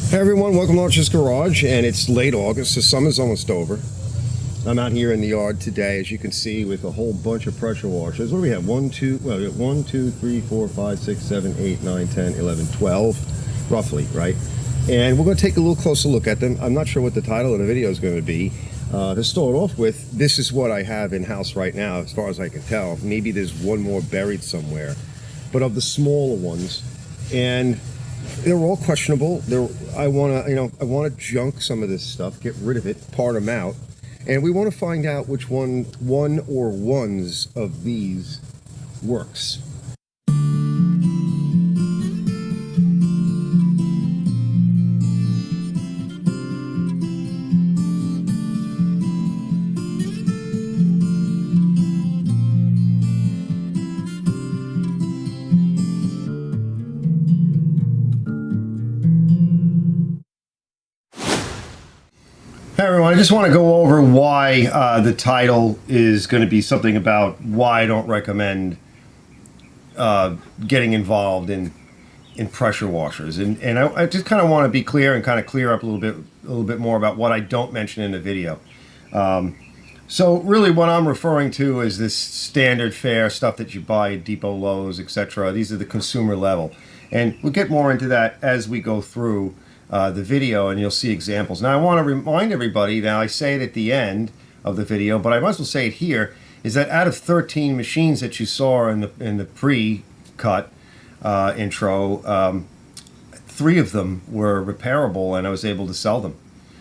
Hey everyone, welcome to Archer's Garage, and it's late August. The summer's almost over. I'm out here in the yard today, as you can see, with a whole bunch of pressure washers. What do we have? 1, 2, well, we got 1, 2, 3, 4, 5, 6, 7, 8, 9, 10, 11, 12, roughly, right? And we're going to take a little closer look at them. I'm not sure what the title of the video is going to be. To start off with, this is what I have in-house right now, as far as I can tell. Maybe there's one more buried somewhere. But of the smaller ones, and they're all questionable. I want to junk some of this stuff, get rid of it, part them out, and we want to find out which one or ones of these works. Hey everyone, I just want to go over why the title is going to be something about why I don't recommend getting involved in pressure washers, and I just kind of want to be clear and kind of clear up a little bit more about what I don't mention in the video. So really what I'm referring to is this standard fare stuff that you buy at Depot, Lowe's, etc. These are the consumer level, and we'll get more into that as we go through the video, and you'll see examples. Now I want to remind everybody, now I say it at the end of the video, but I might as well say it here, is that out of 13 machines that you saw in the pre-cut intro, 3 of them were repairable and I was able to sell them.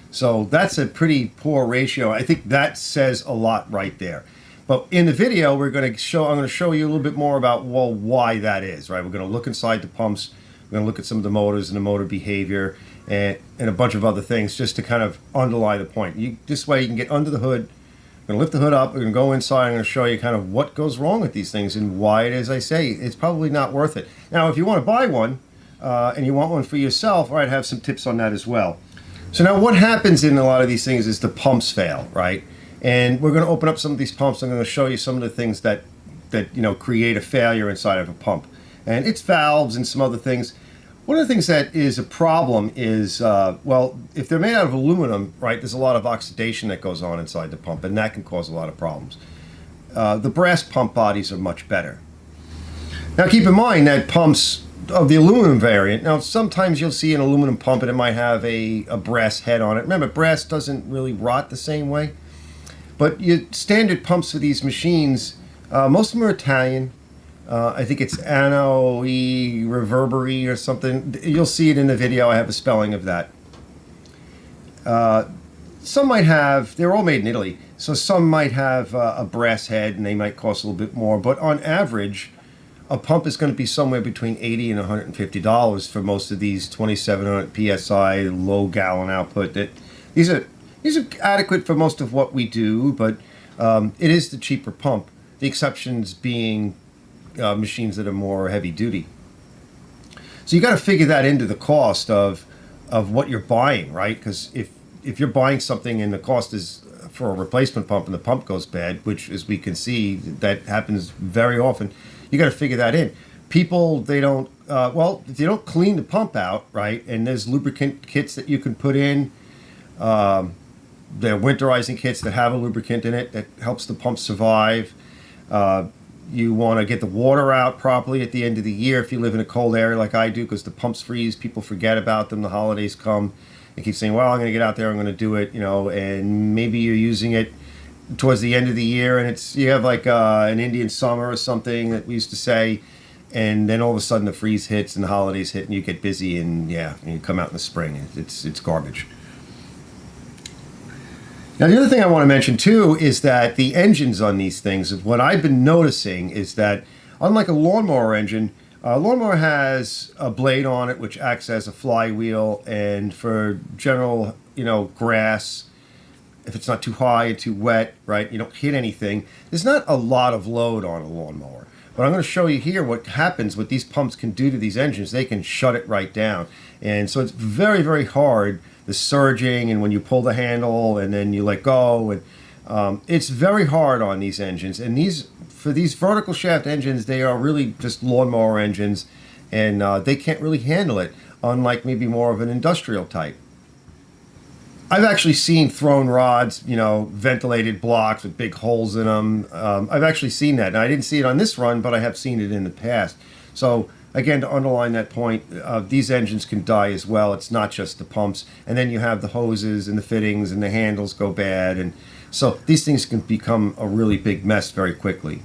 So that's a pretty poor ratio. I think that says a lot right there. But in the video I'm going to show you a little bit more about, well, why that is, right? We're going to look inside the pumps, we're going to look at some of the motors and the motor behavior, and a bunch of other things, just to kind of underlie the point. This way you can get under the hood. We're going to lift the hood up, we're going to go inside, I'm going to show you kind of what goes wrong with these things and why it is I say it's probably not worth it. Now if you want to buy one and you want one for yourself, I have some tips on that as well. So now what happens in a lot of these things is the pumps fail, right? And we're going to open up some of these pumps. I'm going to show you some of the things that create a failure inside of a pump. And it's valves and some other things. One of the things that is a problem is, well, if they're made out of aluminum, right, there's a lot of oxidation that goes on inside the pump, and that can cause a lot of problems. The brass pump bodies are much better. Now keep in mind that pumps of the aluminum variant, now sometimes you'll see an aluminum pump and it might have a brass head on it. Remember, brass doesn't really rot the same way. But your standard pumps for these machines, most of them are Italian. I think it's Anno e Reverberi or something. You'll see it in the video. I have a spelling of that. Some might have, they're all made in Italy, so some might have a brass head and they might cost a little bit more. But on average, a pump is going to be somewhere between $80 and $150 for most of these 2,700 PSI low gallon output. These are adequate for most of what we do, but it is the cheaper pump. The exceptions being machines that are more heavy duty. So you got to figure that into the cost of what you're buying, right? Because if you're buying something and the cost is for a replacement pump and the pump goes bad, which as we can see that happens very often, you got to figure that in. People, they don't well, if you don't clean the pump out, right, and there's lubricant kits that you can put in, they're winterizing kits that have a lubricant in it that helps the pump survive. You want to get the water out properly at the end of the year if you live in a cold area like I do, because the pumps freeze, people forget about them, the holidays come, they keep saying, well, I'm going to get out there, I'm going to do it, and maybe you're using it towards the end of the year and you have like an Indian summer or something that we used to say, and then all of a sudden the freeze hits and the holidays hit and you get busy and and you come out in the spring, it's garbage. Now, the other thing I want to mention, too, is that the engines on these things, what I've been noticing is that, unlike a lawnmower engine, a lawnmower has a blade on it which acts as a flywheel, and for general, grass, if it's not too high and too wet, right, you don't hit anything, there's not a lot of load on a lawnmower. But I'm going to show you here what happens, what these pumps can do to these engines. They can shut it right down. And so it's very, very hard, the surging, and when you pull the handle and then you let go. And it's very hard on these engines. And for these vertical shaft engines, they are really just lawnmower engines. And they can't really handle it. unlike maybe more of an industrial type. I've actually seen thrown rods, you know, ventilated blocks with big holes in them. I've actually seen that. Now, I didn't see it on this run, but I have seen it in the past. So, again, to underline that point, these engines can die as well. It's not just the pumps. And then you have the hoses and the fittings and the handles go bad. And so these things can become a really big mess very quickly.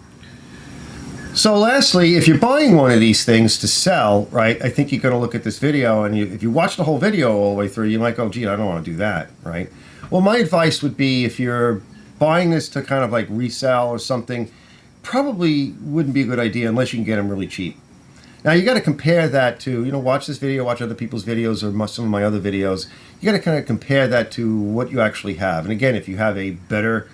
So lastly, if you're buying one of these things to sell, right, I think you're going to look at this video, and if you watch the whole video all the way through, you might go, gee, I don't want to do that, right? Well, my advice would be, if you're buying this to kind of like resell or something, probably wouldn't be a good idea unless you can get them really cheap. Now, you got to compare that to, you know, watch this video, watch other people's videos or some of my other videos. You got to kind of compare that to what you actually have. And again, if you have a better...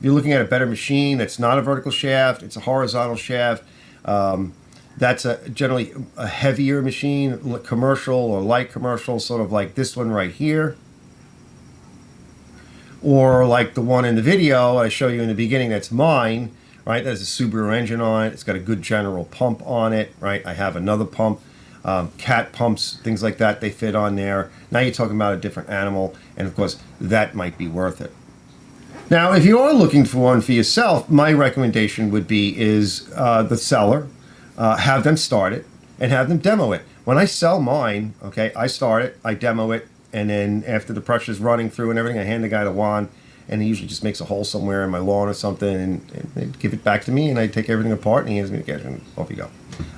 you're looking at a better machine that's not a vertical shaft, it's a horizontal shaft. That's generally a heavier machine, commercial or light commercial, sort of like this one right here. Or like the one in the video I show you in the beginning, that's mine, right? There's a Subaru engine on it. It's got a good general pump on it, right? I have another pump, cat pumps, things like that, they fit on there. Now you're talking about a different animal, and of course, that might be worth it. Now, if you are looking for one for yourself, my recommendation would be the seller, have them start it and have them demo it. When I sell mine, okay, I start it, I demo it, and then after the pressure's running through and everything, I hand the guy the wand, and he usually just makes a hole somewhere in my lawn or something, and they give it back to me, and I take everything apart, and he hands me the cash, and off you go.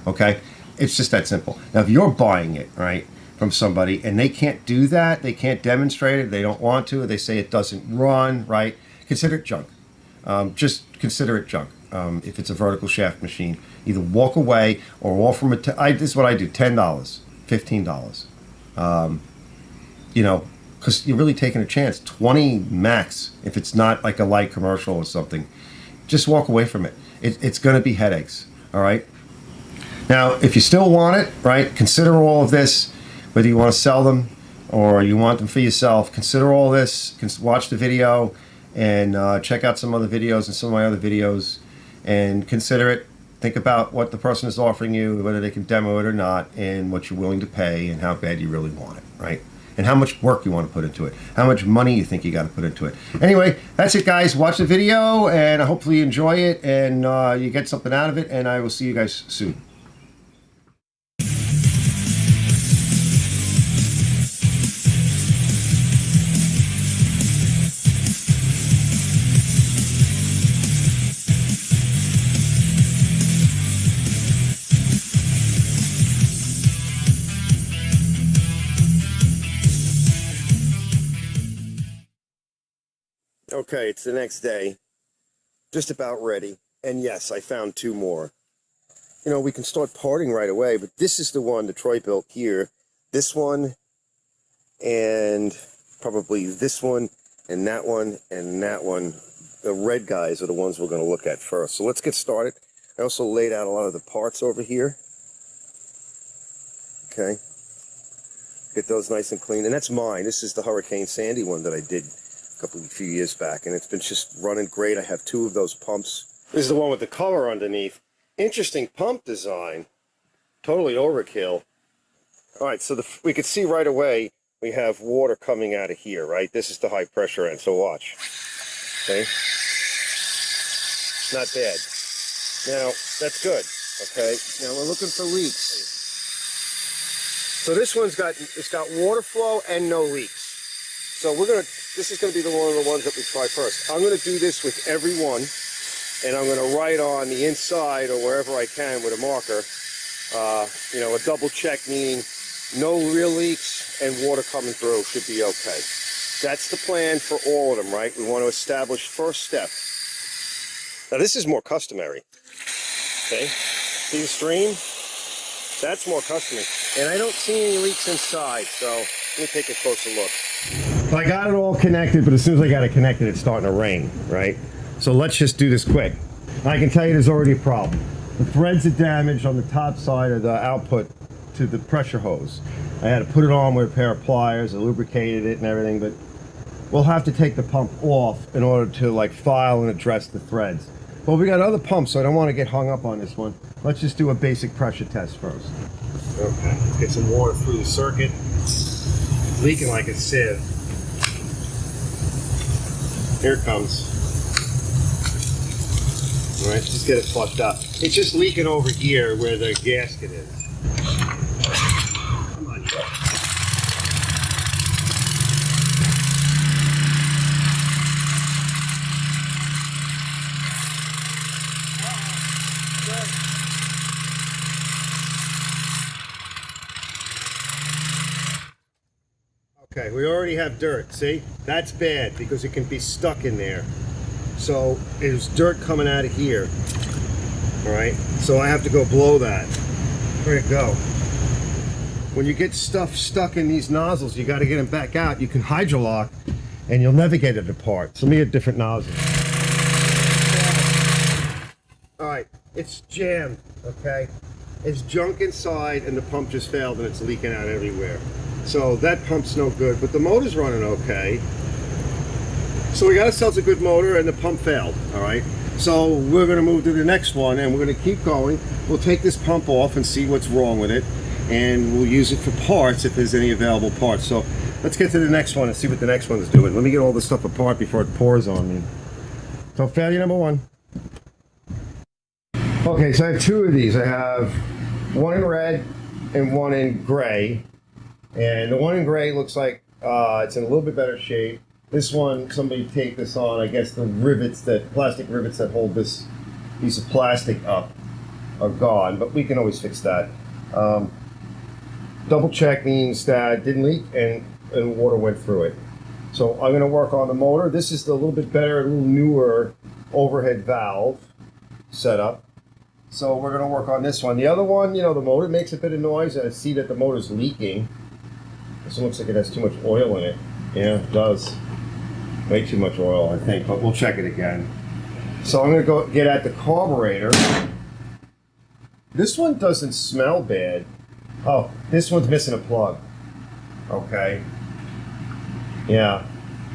Okay? It's just that simple. Now, if you're buying it, right, from somebody, and they can't do that, they can't demonstrate it, they don't want to, or they say it doesn't run, right, consider it junk. Just consider it junk. If it's a vertical shaft machine, either walk away or offer them this is what I do, $10, $15. You know, because you're really taking a chance. 20 max, if it's not like a light commercial or something. Just walk away from it. It's going to be headaches, all right? Now, if you still want it, right, consider all of this, whether you want to sell them or you want them for yourself. Consider all this, watch the video, and check out some other videos and some of my other videos, and consider it. Think about what the person is offering you, whether they can demo it or not, and what you're willing to pay, and how bad you really want it, right? And how much work you want to put into it, how much money you think you got to put into it. Anyway, that's it, guys. Watch the video, and hopefully you enjoy it, and you get something out of it, and I will see you guys soon. Okay, it's the next day, just about ready, and yes, I found two more. You know, we can start parting right away, but this is the one that Troy built here. This one, and probably this one, and that one, and that one. The red guys are the ones we're going to look at first. So let's get started. I also laid out a lot of the parts over here. Okay. Get those nice and clean. And that's mine. This is the Hurricane Sandy one that I did a few years back, and it's been just running great. I have two of those pumps. This is the one with the color underneath. Interesting pump design. Totally overkill. All right, so we could see right away we have water coming out of here, right? This is the high pressure end, so watch. Okay? Not bad. Now, that's good, okay? Now we're looking for leaks. So this one's got water flow and no leaks. So this is going to be one of the ones that we try first. I'm going to do this with every one, and I'm going to write on the inside or wherever I can with a marker, you know, a double check, meaning no real leaks and water coming through should be okay. That's the plan for all of them, right? We want to establish first step. Now this is more customary, okay? See the stream? That's more customary. And I don't see any leaks inside, so let me take a closer look. So I got it all connected, but as soon as I got it connected, it's starting to rain, right? So let's just do this quick. I can tell you there's already a problem. The threads are damaged on the top side of the output to the pressure hose. I had to put it on with a pair of pliers, I lubricated it and everything, but we'll have to take the pump off in order to like file and address the threads. Well, we got other pumps, so I don't want to get hung up on this one. Let's just do a basic pressure test first. Okay, let's get some water through the circuit. It's leaking like a sieve. Here it comes. All right, just get it flushed out. It's just leaking over here where the gasket is. Come on, Joe. Okay, we already have dirt, see? That's bad because it can be stuck in there. So there's dirt coming out of here. All right, so I have to go blow that. Where'd it go? When you get stuff stuck in these nozzles, you got to get them back out. You can hydrolock and you'll never get it apart. So let me get a different nozzle. All right, it's jammed, okay? It's junk inside and the pump just failed and it's leaking out everywhere. So that pump's no good, but the motor's running okay. So we got ourselves a good motor and the pump failed, all right? So we're gonna move to the next one and we're gonna keep going. We'll take this pump off and see what's wrong with it, and we'll use it for parts if there's any available parts. So let's get to the next one and see what the next one's doing. Let me get all this stuff apart before it pours on me. So failure number one. Okay, so I have two of these. I have one in red and one in gray. And the one in gray looks like it's in a little bit better shape. This one, somebody take this on. I guess the rivets, plastic rivets that hold this piece of plastic up are gone, but we can always fix that. Double check means that it didn't leak and water went through it. So I'm gonna work on the motor. This is the little bit better, a little newer overhead valve setup. So we're gonna work on this one. The other one, you know, the motor makes a bit of noise. I see that the motor's leaking. This one looks like it has too much oil in it. Yeah, it does. Way too much oil, I think, but we'll check it again. So I'm gonna go get at the carburetor. This one doesn't smell bad. Oh, this one's missing a plug. Okay. Yeah,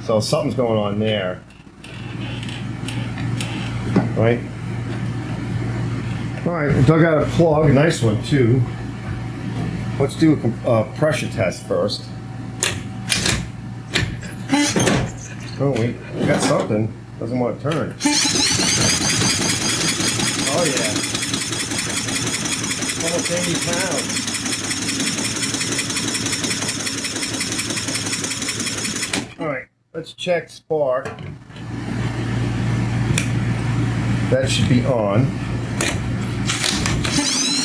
so something's going on there. Right? All right, dug out a plug, a nice one too. Let's do a pressure test first. Oh, we got something. Doesn't want to turn. Oh yeah. Almost 80 pounds. All right, let's check spark. That should be on.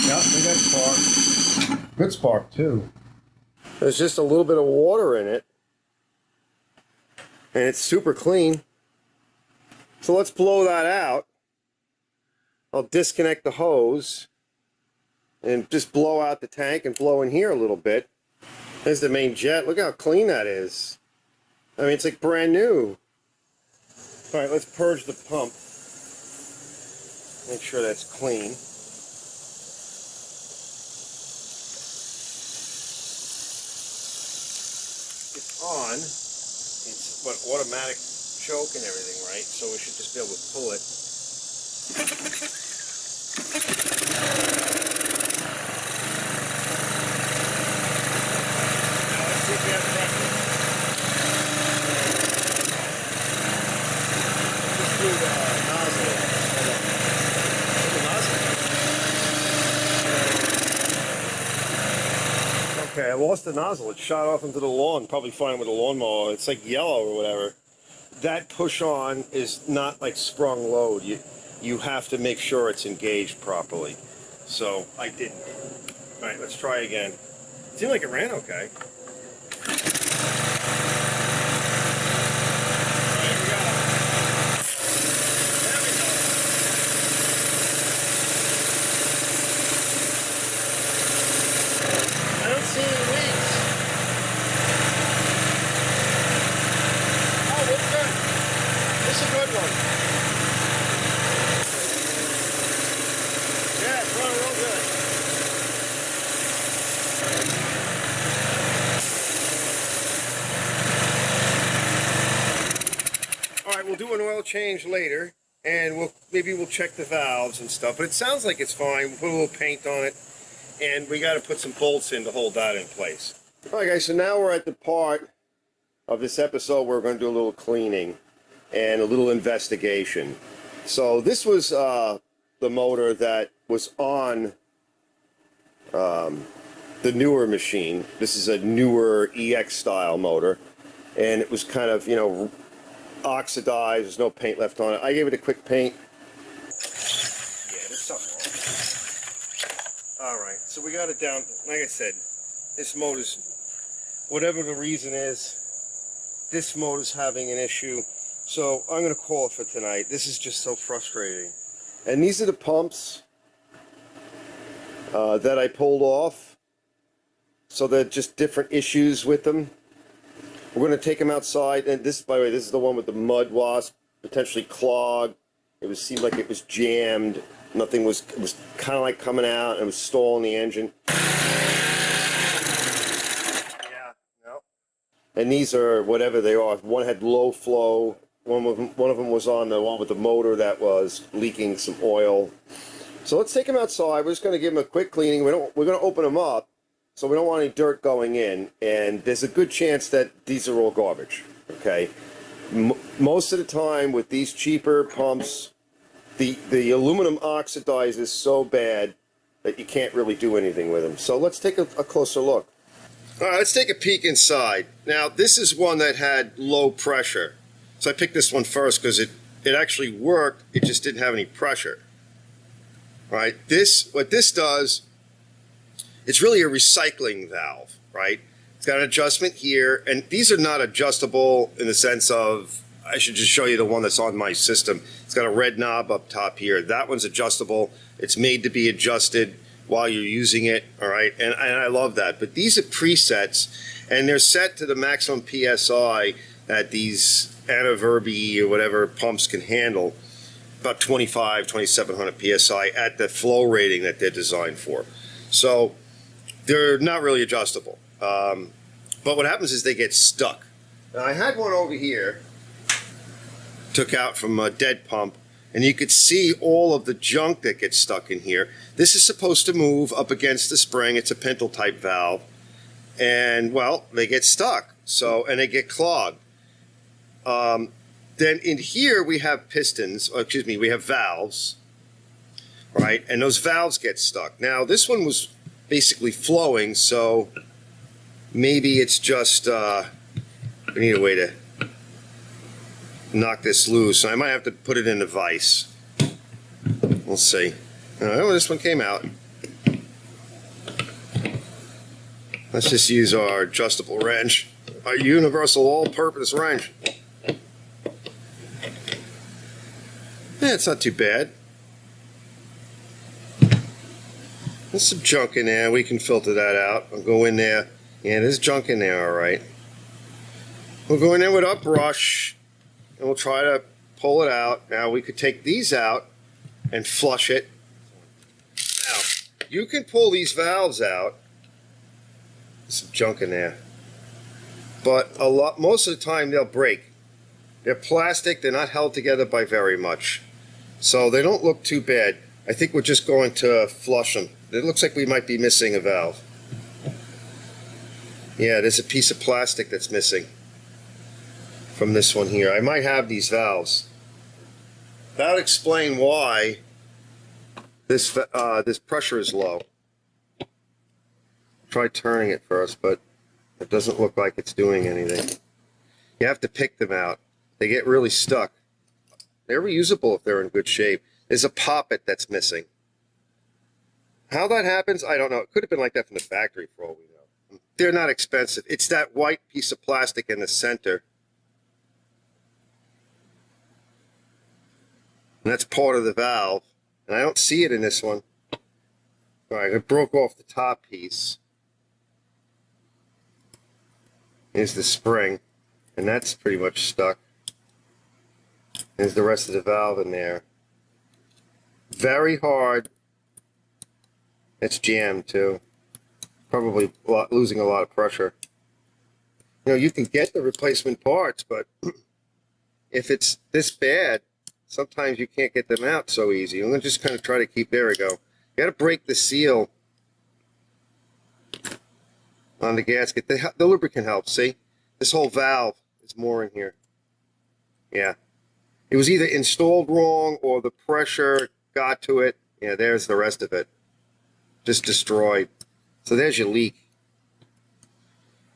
Yep, we got spark. Good spark too. There's just a little bit of water in it. And it's super clean. So let's blow that out. I'll disconnect the hose and just blow out the tank and blow in here a little bit. There's the main jet. Look how clean that is. I mean, it's like brand new. All right, let's purge the pump. Make sure that's clean. It's on. It's what, automatic choke and everything, right? So we should just be able to pull it. Now let's see if we have pressure. Just do the nozzle. Okay, I lost the nozzle. It shot off into the lawn. Probably fine with a lawnmower. It's like yellow or whatever. That push on is not like sprung load. You have to make sure it's engaged properly. So I didn't. All right, let's try again. It seemed like it ran okay. We'll do an oil change later, and maybe we'll check the valves and stuff. But it sounds like it's fine. We'll put a little paint on it, and we got to put some bolts in to hold that in place. All right, guys. So now we're at the part of this episode where we're going to do a little cleaning and a little investigation. So this was the motor that was on the newer machine. This is a newer EX style motor, and it was kind of, you know, oxidized. There's no paint left on it. I gave it a quick paint. Yeah, there's something wrong. All right, so we got it down. Like I said, this motor's, whatever the reason is, this motor's having an issue. So I'm going to call it for tonight. This is just so frustrating. And these are the pumps that I pulled off. So they're just different issues with them. We're going to take them outside. And this, by the way, this is the one with the mud wasp, potentially clogged. It seemed like it was jammed. Nothing was, it was kind of like coming out, and it was stalling the engine. Yeah, no. And these are whatever they are. One had low flow. One of them was on the one with the motor that was leaking some oil. So let's take them outside. We're just going to give them a quick cleaning. We're going to open them up, so we don't want any dirt going in. And there's a good chance that these are all garbage. Okay. Most of the time with these cheaper pumps, the aluminum oxidizes so bad that you can't really do anything with them. So let's take a closer look. All right, let's take a peek inside. Now this is one that had low pressure. So I picked this one first because it actually worked. It just didn't have any pressure. Right? What this does, it's really a recycling valve, right? It's got an adjustment here, and these are not adjustable in the sense of, I should just show you the one that's on my system. It's got a red knob up top here. That one's adjustable. It's made to be adjusted while you're using it, all right? And I love that. But these are presets, and they're set to the maximum PSI that these anaverbi or whatever pumps can handle, about 2,700 psi at the flow rating that they're designed for. So they're not really adjustable. But what happens is they get stuck. Now I had one over here, took out from a dead pump, and you could see all of the junk that gets stuck in here. This is supposed to move up against the spring. It's a pintle type valve, and well, they get stuck. So, and they get clogged. Then in here we have pistons, or excuse me, we have valves, right? And those valves get stuck. Now this one was basically flowing, so maybe it's just, we need a way to knock this loose. I might have to put it in a vise. We'll see. Oh, this one came out. Let's just use our adjustable wrench, our universal all-purpose wrench. Yeah, it's not too bad. There's some junk in there. We can filter that out. I'll go in there. Yeah, there's junk in there, all right. We'll go in there with our brush, and we'll try to pull it out. Now, we could take these out and flush it. Now, you can pull these valves out. There's some junk in there. But most of the time, they'll break. They're plastic. They're not held together by very much. So they don't look too bad. I think we're just going to flush them. It looks like we might be missing a valve. Yeah, there's a piece of plastic that's missing from this one here. I might have these valves. That would explain why this pressure is low. Try turning it first, but it doesn't look like it's doing anything. You have to pick them out. They get really stuck. They're reusable if they're in good shape. There's a poppet that's missing. How that happens, I don't know. It could have been like that from the factory for all we know. They're not expensive. It's that white piece of plastic in the center. And that's part of the valve. And I don't see it in this one. All right, it broke off the top piece. Here's the spring. And that's pretty much stuck. There's the rest of the valve in there. Very hard. It's jammed too. Probably losing a lot of pressure. You know, you can get the replacement parts, but if it's this bad, sometimes you can't get them out so easy. I'm going to just kind of try to keep, there we go. You got to break the seal on the gasket. The lubricant helps, see? This whole valve is more in here. Yeah. It was either installed wrong or the pressure got to it. Yeah, there's the rest of it. Just destroyed. So there's your leak.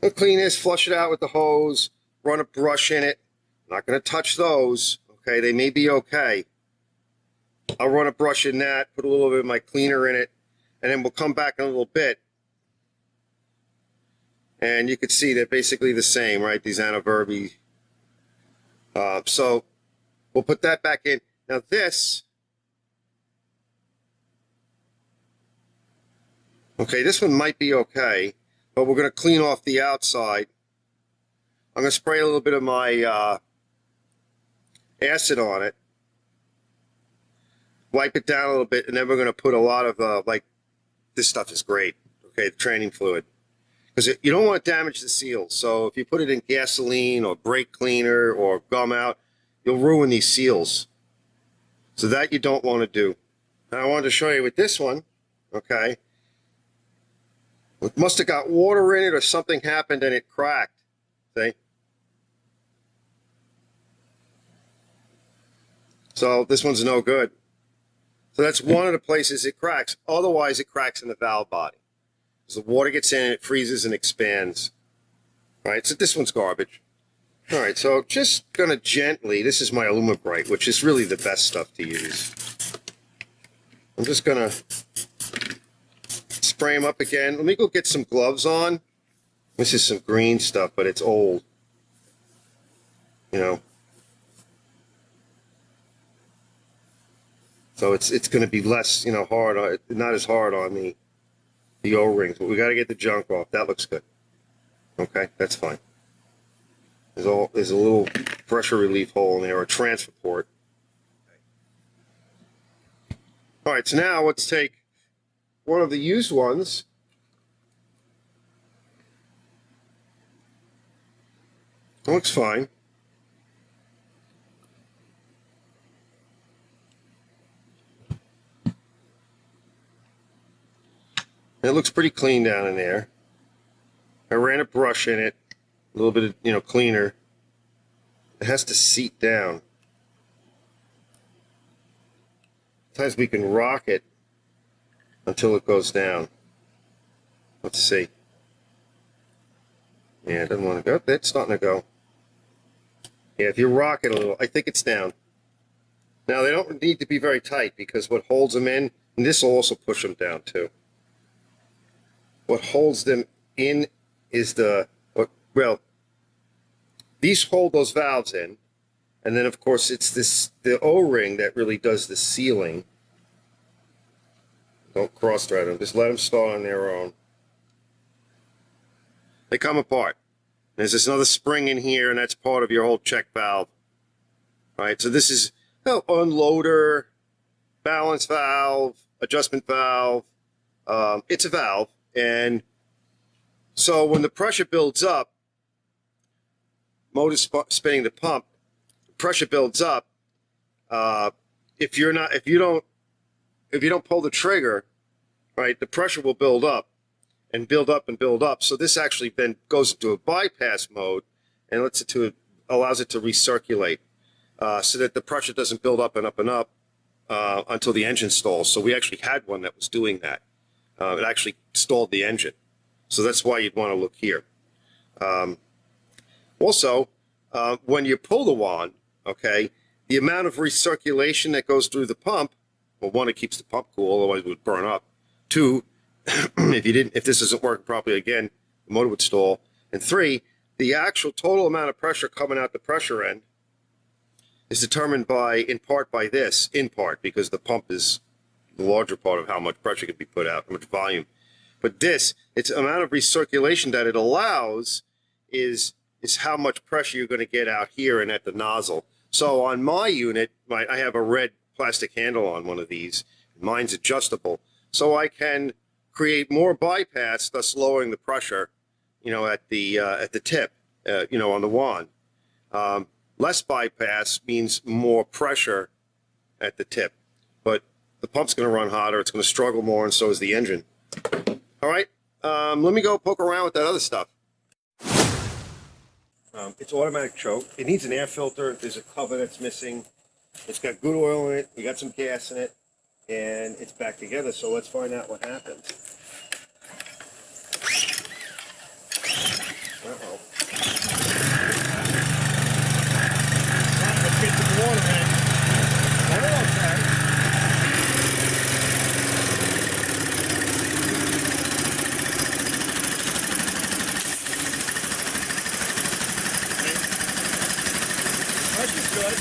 I'll clean this, flush it out with the hose, run a brush in it. I'm not going to touch those. Okay, they may be okay. I'll run a brush in that, put a little bit of my cleaner in it, and then we'll come back in a little bit. And you can see they're basically the same, right? These anaverbi. So we'll put that back in. Now this, okay, this one might be okay, but we're going to clean off the outside. I'm going to spray a little bit of my acid on it, wipe it down a little bit, and then we're going to put a lot of, like, this stuff is great, okay, the training fluid. Because you don't want to damage the seals. So if you put it in gasoline or brake cleaner or gum out, you'll ruin these seals. So that you don't want to do. Now I wanted to show you with this one, okay. It must have got water in it or something happened and it cracked, see? So this one's no good. So that's one of the places it cracks. Otherwise it cracks in the valve body. As the water gets in, it freezes and expands. All right, so this one's garbage. All right, so just going to gently, this is my Alumabrite, which is really the best stuff to use. I'm just going to spray them up again. Let me go get some gloves on. This is some green stuff, but it's old. You know. So it's going to be less, you know, hard, not as hard on the O-rings, but we got to get the junk off. That looks good. Okay, that's fine. There's a little pressure relief hole in there, or a transfer port. All right, so now let's take one of the used ones. It looks fine. It looks pretty clean down in there. I ran a brush in it, a little bit of, you know, cleaner. It has to seat down. Sometimes we can rock it until it goes down. Let's see. Yeah, it doesn't want to go. It's starting to go. Yeah, if you rock it a little, I think it's down. Now, they don't need to be very tight because what holds them in, and this will also push them down too. What holds them in is well, these hold those valves in, and then of course it's the O-ring that really does the sealing. Don't cross-thread them, just let them start on their own. They come apart. There's this another spring in here, and that's part of your whole check valve. All right, so this is unloader, balance valve, adjustment valve. It's a valve. And so when the pressure builds up, motor spinning the pump, pressure builds up. If you don't pull the trigger, right, the pressure will build up and build up and build up. So this actually then goes into a bypass mode and allows it to recirculate, so that the pressure doesn't build up and up and up until the engine stalls. So we actually had one that was doing that. It actually stalled the engine. So that's why you'd want to look here. Also, when you pull the wand, okay, the amount of recirculation that goes through the pump, well, one, it keeps the pump cool, otherwise it would burn up. Two, if this isn't working properly again, the motor would stall. And three, the actual total amount of pressure coming out the pressure end is determined in part by this, because the pump is the larger part of how much pressure can be put out, how much volume. But its amount of recirculation that it allows is how much pressure you're going to get out here and at the nozzle. So on my unit, I have a red plastic handle on one of these. Mine's adjustable. So I can create more bypass, thus lowering the pressure, you know, at the tip, you know, on the wand. Less bypass means more pressure at the tip, but the pump's going to run hotter. It's going to struggle more, and so is the engine. All right, let me go poke around with that other stuff. It's automatic choke. It needs an air filter. There's a cover that's missing. It's got good oil in it. We got some gas in it, and it's back together. So let's find out what happens. Uh-oh. Let's get some water in. Oh, okay. Pressure's good.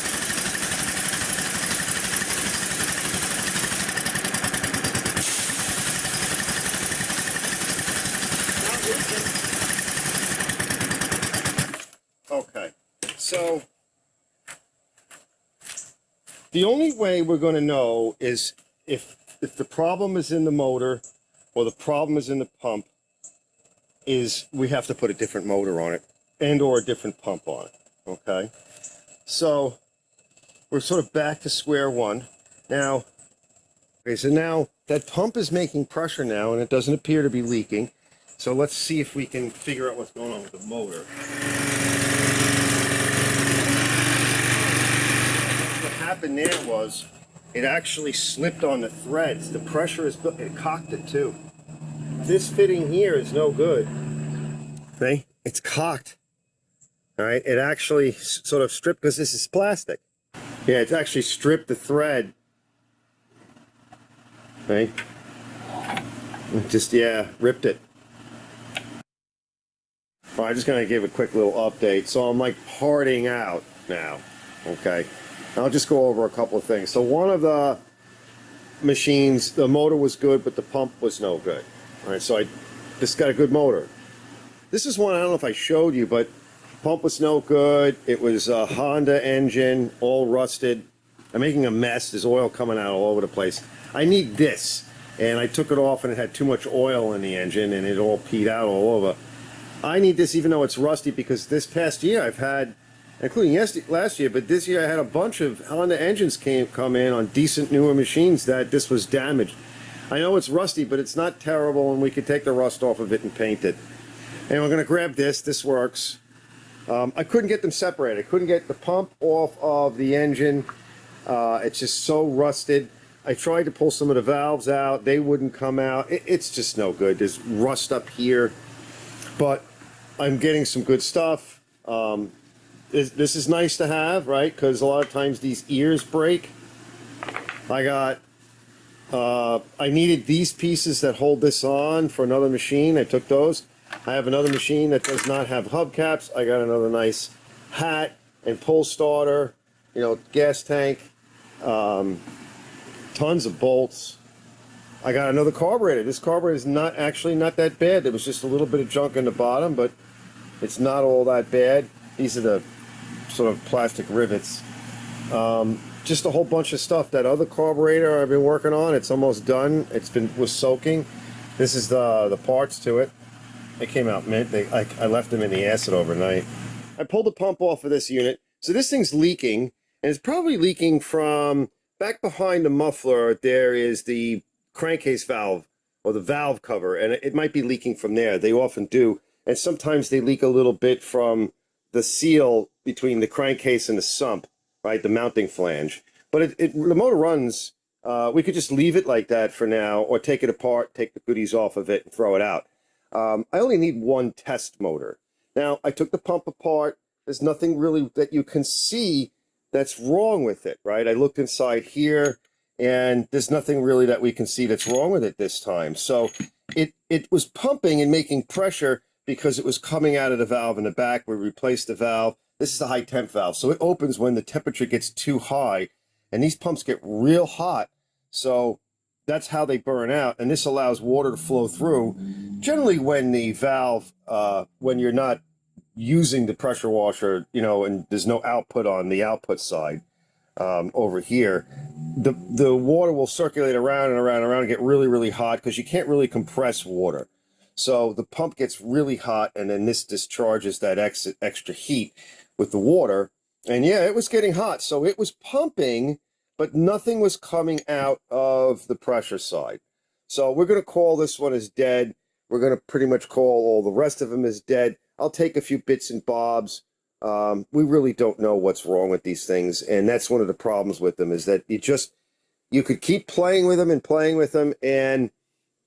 Okay, so the only way we're going to know is if the problem is in the motor or the problem is in the pump, is we have to put a different motor on it and or a different pump on it. Okay, so we're sort of back to square one now. Okay, so now that pump is making pressure now, and it doesn't appear to be leaking. So let's see if we can figure out what's going on with the motor. What happened there was it actually slipped on the threads. The pressure is built, it cocked it too. This fitting here is no good. Okay, it's cocked. All right, it actually sort of stripped, because this is plastic. Yeah, it's actually stripped the thread. Okay, it just, yeah, ripped it. Well, I'm just going to give a quick little update. So I'm like parting out now. Okay, I'll just go over a couple of things. So one of the machines, the motor was good, but the pump was no good. All right, so I just got a good motor. This is one, I don't know if I showed you, but pump was no good. It was a Honda engine, all rusted. I'm making a mess. There's oil coming out all over the place. I need this. And I took it off, and it had too much oil in the engine, and it all peed out all over. I need this even though it's rusty, because this past year I've had, including last year, but this year I had a bunch of Honda engines come in on decent newer machines that this was damaged. I know it's rusty, but it's not terrible, and we could take the rust off of it and paint it. And we're going to grab this. This works. I couldn't get them separated. I couldn't get the pump off of the engine. It's just so rusted. I tried to pull some of the valves out. They wouldn't come out. It's just no good. There's rust up here. But I'm getting some good stuff. This is nice to have, right? Because a lot of times these ears break. I needed these pieces that hold this on for another machine. I took those. I have another machine that does not have hubcaps. I got another nice hat and pull starter, you know, gas tank, tons of bolts. I got another carburetor. This carburetor is not that bad. There was just a little bit of junk in the bottom, but it's not all that bad. These are the sort of plastic rivets. Just a whole bunch of stuff. That other carburetor I've been working on, it's almost done. Was soaking. This is the parts to it. They came out mint. I left them in the acid overnight. I pulled the pump off of this unit. So this thing's leaking, and it's probably leaking from back behind the muffler. There is the crankcase valve, or the valve cover, and it might be leaking from there. They often do, and sometimes they leak a little bit from the seal between the crankcase and the sump, right, the mounting flange. But the motor runs. We could just leave it like that for now, or take it apart, take the goodies off of it, and throw it out. I only need one test motor. Now, I took the pump apart. There's nothing really that you can see that's wrong with it, right? I looked inside here, and there's nothing really that we can see that's wrong with it this time. So it was pumping and making pressure because it was coming out of the valve in the back. We replaced the valve. This is a high temp valve, so it opens when the temperature gets too high, and these pumps get real hot. So that's how they burn out, and this allows water to flow through. Generally, when the valve, when you're not using the pressure washer, you know, and there's no output on the output side over here, the water will circulate around and around and around and get really, really hot, because you can't really compress water. So the pump gets really hot, and then this discharges that extra heat with the water. And yeah, it was getting hot. So it was pumping but nothing was coming out of the pressure side. So we're going to call this one as dead. We're going to pretty much call all the rest of them as dead. I'll take a few bits and bobs. We really don't know what's wrong with these things, and that's one of the problems with them, is that you could keep playing with them, and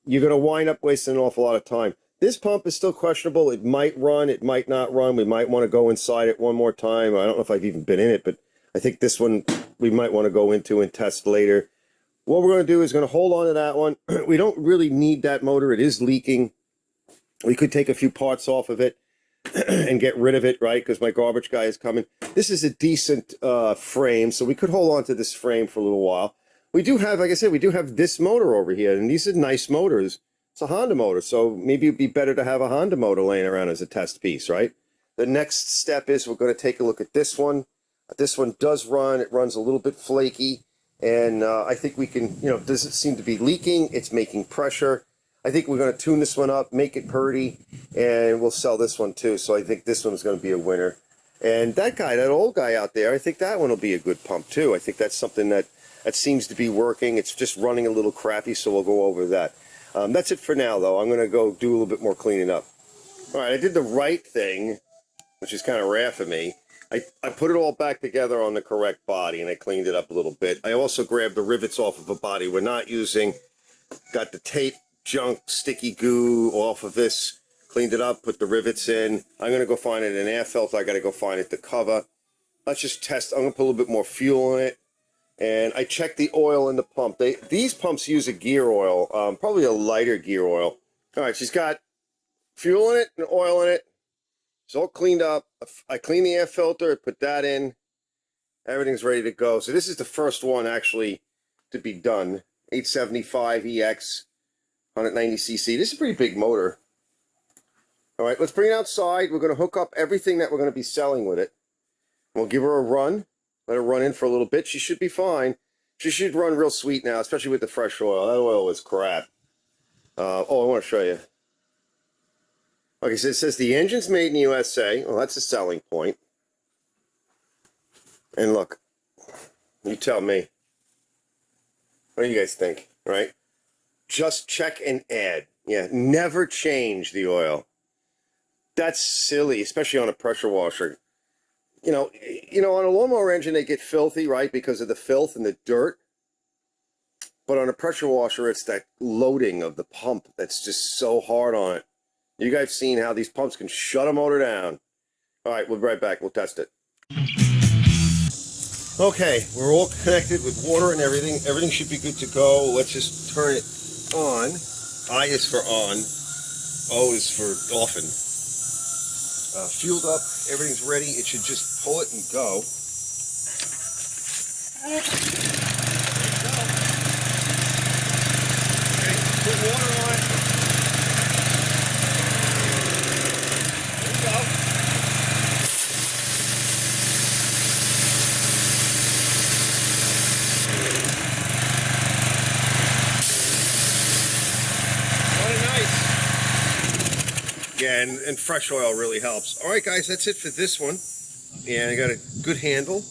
you're going to wind up wasting an awful lot of time. This pump is still questionable. It might run, it might not run. We might want to go inside it one more time. I don't know if I've even been in it, but I think this one we might want to go into and test later. What we're going to do is going to hold on to that one. We don't really need that motor. It is leaking. We could take a few parts off of it and get rid of it, right? Because my garbage guy is coming. This is a decent frame, so we could hold on to this frame for a little while. We do have, like I said, we do have this motor over here, and these are nice motors. It's a Honda motor, so maybe it'd be better to have a Honda motor laying around as a test piece, right? The next step is we're going to take a look at this one. This one does run. It runs a little bit flaky, and I think we can, doesn't seem to be leaking. It's making pressure. I think we're going to tune this one up, make it purdy, and we'll sell this one too. So I think this one's going to be a winner. And that guy, that old guy out there, I think that one will be a good pump too. I think that's something that seems to be working. It's just running a little crappy, so we'll go over that. That's it for now, though. I'm going to go do a little bit more cleaning up. All right, I did the right thing, which is kind of rare for me. I put it all back together on the correct body, and I cleaned it up a little bit. I also grabbed the rivets off of a body we're not using, got the tape, junk, sticky goo off of this, cleaned it up, put the rivets in. I'm going to go find it an air filter. I got to go find it to cover. Let's just test. I'm going to put a little bit more fuel in it. And I checked the oil in the pump. These pumps use a gear oil, probably a lighter gear oil. All right, she's got fuel in it and oil in it. It's all cleaned up. I cleaned the air filter, put that in. Everything's ready to go. So this is the first one actually to be done. 875 EX, 190cc. This is a pretty big motor. All right, let's bring it outside. We're going to hook up everything that we're going to be selling with it. We'll give her a run. Let her run in for a little bit. She should be fine. She should run real sweet now, especially with the fresh oil. That oil is crap. I want to show you. Okay, so it says the engine's made in the USA. Well, that's a selling point. And look, you tell me. What do you guys think, right? Just check and add. Yeah, never change the oil. That's silly, especially on a pressure washer. On a lawnmower engine, they get filthy, right, because of the filth and the dirt. But on a pressure washer, it's that loading of the pump that's just so hard on it. You guys seen how these pumps can shut a motor down. All right, we'll be right back. We'll test it. Okay, we're all connected with water and everything. Everything should be good to go. Let's just turn it on. I is for on. O is for often. Fueled up. Everything's ready. It should just pull it and go. There you go. Okay, put water on it. There you go. Yeah, and fresh oil really helps. All right, guys, that's it for this one. And I got a good handle.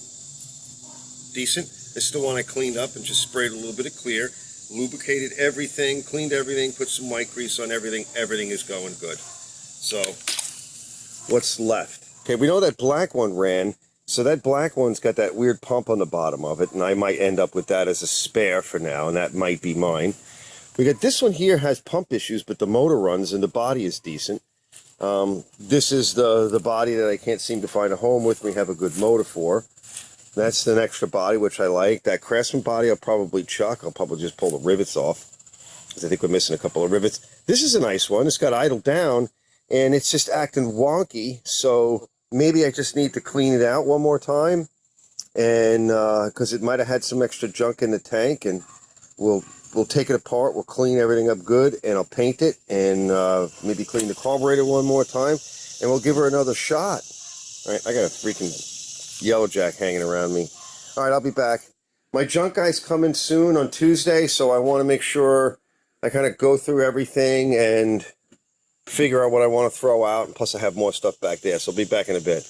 Decent. This is the one I cleaned up and just sprayed a little bit of clear. Lubricated everything, cleaned everything, put some white grease on everything. Everything is going good. So, what's left? Okay, we know that black one ran. So that black one's got that weird pump on the bottom of it. And I might end up with that as a spare for now. And that might be mine. We got this one here has pump issues, but the motor runs and the body is decent. This is the body that I can't seem to find a home with. We have a good motor for. That's an extra body, which I like. That Craftsman body I'll probably chuck. I'll probably just pull the rivets off, because I think we're missing a couple of rivets. This is a nice one. It's got idle down, and it's just acting wonky. So maybe I just need to clean it out one more time, and because it might have had some extra junk in the tank, and we'll take it apart. We'll clean everything up good, and I'll paint it, and maybe clean the carburetor one more time, and we'll give her another shot. All right, I got a freaking yellow jack hanging around me. All right, I'll be back. My junk guy's coming soon on Tuesday, so I want to make sure I kind of go through everything and figure out what I want to throw out, and plus I have more stuff back there, so I'll be back in a bit.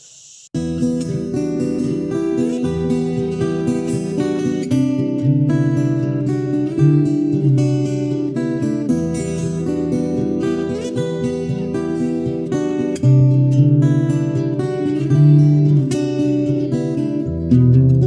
you.